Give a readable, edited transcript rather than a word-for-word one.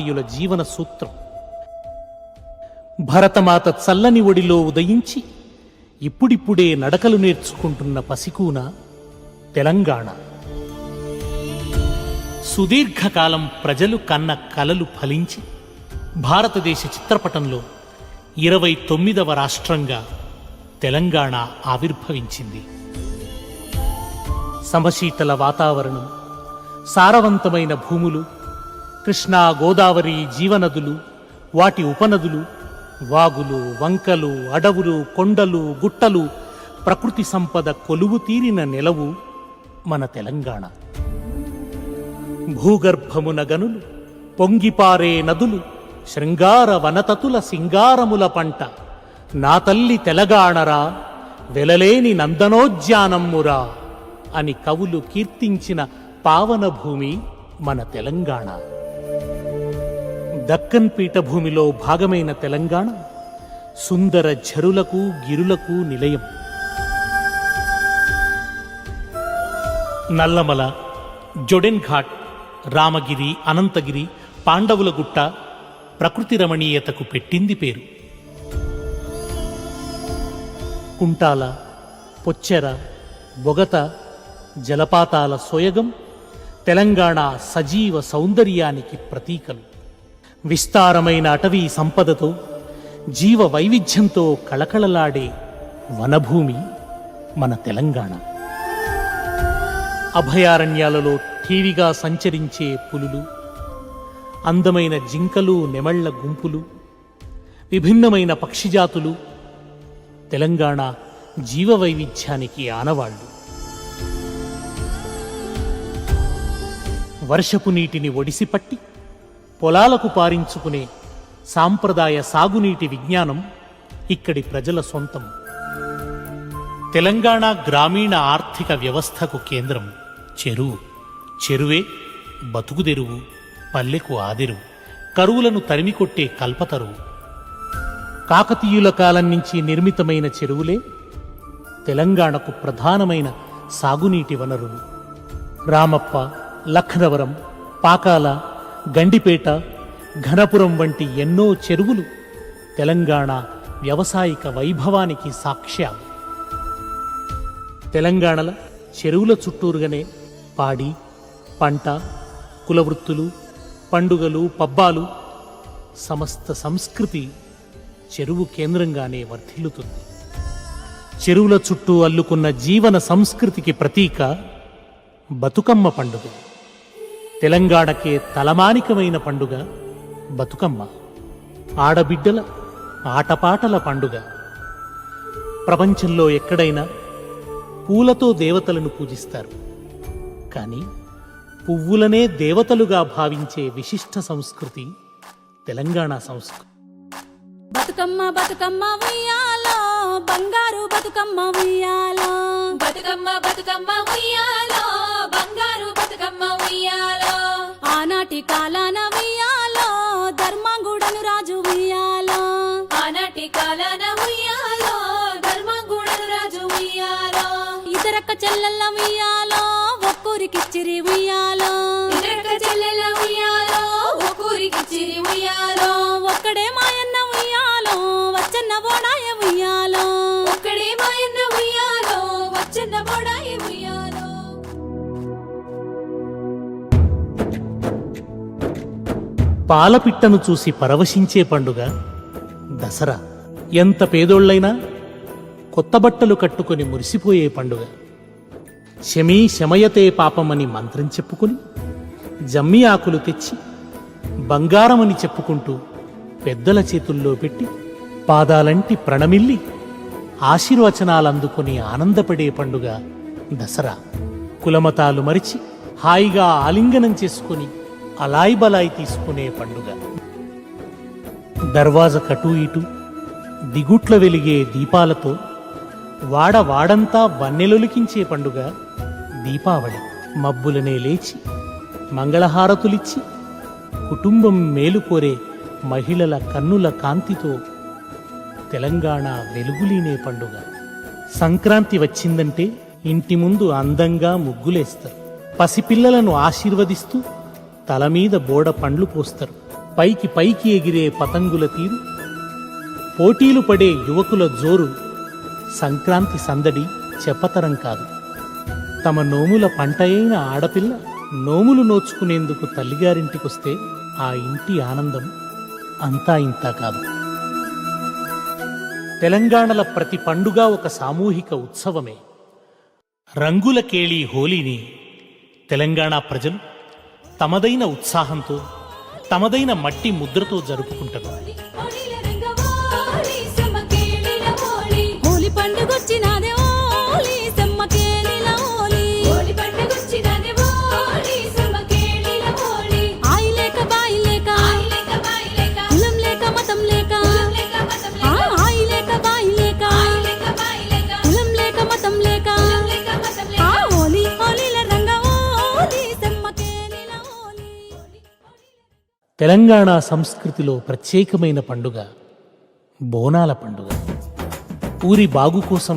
భారతీయుల జీవన సూత్రం. భరతమాత చల్లని ఒడిలో ఉదయించి ఇప్పుడిప్పుడే నడకలు నేర్చుకుంటున్న పసికూన తెలంగాణ. సుదీర్ఘకాలం ప్రజలు కన్న కలలు ఫలించి భారతదేశ చిత్రపటంలో 29వ రాష్ట్రంగా తెలంగాణ ఆవిర్భవించింది. సమశీతల వాతావరణం, సారవంతమైన భూములు, కృష్ణా గోదావరి జీవనదులు, వాటి ఉపనదులు, వాగులు, వంకలు, అడవులు, కొండలు, గుట్టలు, ప్రకృతి సంపద కొలువు తీరిన నెలవు మన తెలంగాణ. భూగర్భమున గనులు, పొంగిపారే నదులు, శృంగార వనతతుల సింగారముల పంట, నా తల్లి తెలంగాణరా వెలలేని నందనోద్యానమ్మురా అని కవులు కీర్తించిన పావన భూమి మన తెలంగాణ. దక్కన్ పీఠభూమిలో భాగమైన తెలంగాణ సుందర ఝరులకు, గిరులకు నిలయం. నల్లమల, జొడెన్ ఘాట్, రామగిరి, అనంతగిరి, పాండవుల గుట్ట ప్రకృతి రమణీయతకు పెట్టింది పేరు. కుంటాల, పొచ్చెర, బొగత జలపాతాల సోయగం తెలంగాణ సజీవ సౌందర్యానికి ప్రతీకలు. విస్తారమైన అటవీ సంపదతో, జీవ వైవిధ్యంతో కళకళలాడే వనభూమి మన తెలంగాణ. అభయారణ్యాలలో ఠీవిగా సంచరించే పులులు, అందమైన జింకలు, నెమళ్ల గుంపులు, విభిన్నమైన పక్షిజాతులు తెలంగాణ జీవ వైవిధ్యానికి ఆనవాళ్లు. వర్షపు నీటిని ఒడిసిపట్టి పొలాలకు పారించుకునే సాంప్రదాయ సాగునీటి విజ్ఞానం ఇక్కడి ప్రజల సొంతం. తెలంగాణ గ్రామీణ ఆర్థిక వ్యవస్థకు కేంద్రం చెరువు. చెరువే బతుకుదెరువు, పల్లెకు ఆదెరువు, కరువులను తరిమికొట్టే కల్పతరువు. కాకతీయుల కాలం నుంచి నిర్మితమైన చెరువులే తెలంగాణకు ప్రధానమైన సాగునీటి వనరులు. రామప్ప, లఖ్నవరం, పాకాల, గండిపేట, ఘనపురం వంటి ఎన్నో చెరువులు తెలంగాణ వ్యవసాయిక వైభవానికి సాక్ష్యాలు. తెలంగాణలో చెరువుల చుట్టూరుగానే పాడి, పంట, కులవృత్తులు, పండుగలు, పబ్బాలు, సమస్త సంస్కృతి చెరువు కేంద్రంగానే వర్ధిల్లుతుంది. చెరువుల చుట్టూ అల్లుకున్న జీవన సంస్కృతికి ప్రతీక బతుకమ్మ పండుగ. తెలంగాణకే తలమానికమైన పండుగ బతుకమ్మ. ఆడబిడ్డల ఆటపాటల పండుగ. ప్రపంచంలో ఎక్కడైనా పూలతో దేవతలను పూజిస్తారు, కానీ పువ్వులనే దేవతలుగా భావించే విశిష్ట సంస్కృతి తెలంగాణ సంస్కృతి. బతుకమ్మ బతుకమ్మ ఉయ్యాలో, బంగారు బతుకమ్మ ఉయ్యాలో, బతుకమ్మ బతుకమ్మ ఉయ్యాలో, బంగారు బతుకమ్మ ఉయ్యాలో. ఆనాటి కాలాన ఉయ్యాలో, ధర్మంగుడను రాజు ఉయ్యాలో, ఆనాటి కాలాన ఉయ్యాలో, ధర్మంగుడను రాజు ఉయ్యాలో. ఇద్దరక్క చెల్లెల్ల ఉయ్యాలో, ఒక్కూరికిచ్చిరి ఉయ్యాలో, ఇద్దరక్క చెల్లెల ఉయ్యాలో, ఒక్కూరికిచ్చిరి ఉయ్యాలో. ఒక్కడే మాయన్న ఉయ్యాలో, వచ్చన్న బోడాయ ఉయ్యాలో, ఒక్కడే మాయన్న ఉయ్యాలో, వచ్చన్న బోడాయ ఉయ్యాలో. పాలపిట్టను చూసి పరవశించే పండుగ దసరా. ఎంత పేదోళ్లైనా కొత్త బట్టలు కట్టుకొని మురిసిపోయే పండుగ. శమీ శమయతే పాపమని మంత్రం చెప్పుకొని జమ్మి ఆకులు తెచ్చి బంగారమని చెప్పుకుంటూ పెద్దల చేతుల్లో పెట్టి పాదాలంటి ప్రణమిల్లి ఆశీర్వచనాలందుకొని ఆనందపడే పండుగ దసరా. కులమతాలు మరిచి హాయిగా ఆలింగనం చేసుకుని అలాయి బలాయి తీసుకునే పండుగ. దర్వాజ కటూ ఇటు దిగుట్ల వెలిగే దీపాలతో వాడంతా వన్నెలొలికించే పండుగ దీపావళి. మబ్బులనే లేచి మంగళహారతులిచ్చి కుటుంబం మేలుకోరే మహిళల కన్నుల కాంతితో తెలంగాణ వెలుగులీనే పండుగ. సంక్రాంతి వచ్చిందంటే ఇంటి ముందు అందంగా ముగ్గులేస్తారు. పసిపిల్లలను ఆశీర్వదిస్తూ తలమీద బోడ పండ్లు పోస్తారు. పైకి పైకి ఎగిరే పతంగుల తీరు, పోటీలు పడే యువకుల జోరు, సంక్రాంతి సందడి చెప్పతరం కాదు. తమ నోముల పంట అయిన ఆడపిల్ల నోములు నోచుకునేందుకు తల్లిగారింటికొస్తే ఆ ఇంటి ఆనందం అంతా ఇంతా కాదు. తెలంగాణల ప్రతి పండుగ ఒక సామూహిక ఉత్సవమే. రంగుల కేళి హోలీని తెలంగాణ ప్రజలు తమదైన ఉత్సాహంతో, తమదైన మట్టి ముద్రతో జరుపుకుంటారు. హోళీల రంగవోళీ సమ్మకేళిల హోళీ. హోలీ పండుగొచ్చినాదే ఓలీ సెమ్మకేలిల హోలీ. హోళీ పండుగొచ్చినది హోళీ సమ్మకేళిల హోళీ. ఆయి లేక బాయి లేక, ఆయి లేక బాయి లేక, కులం లేక మతం లేక, కులం లేక మతం లేక, ఆయి లేక బాయి లేక, ఆయి లేక బాయి లేక, కులం లేక మతం లేక, కులం లేక మతం లేక. హోలీ హోలీల రంగ ఓలీ సెమ్మకేలిల హోలీ. తెలంగాణ సంస్కృతిలో ప్రత్యేకమైన పండుగ బోనాల పండుగ. ఊరి బాగు కోసం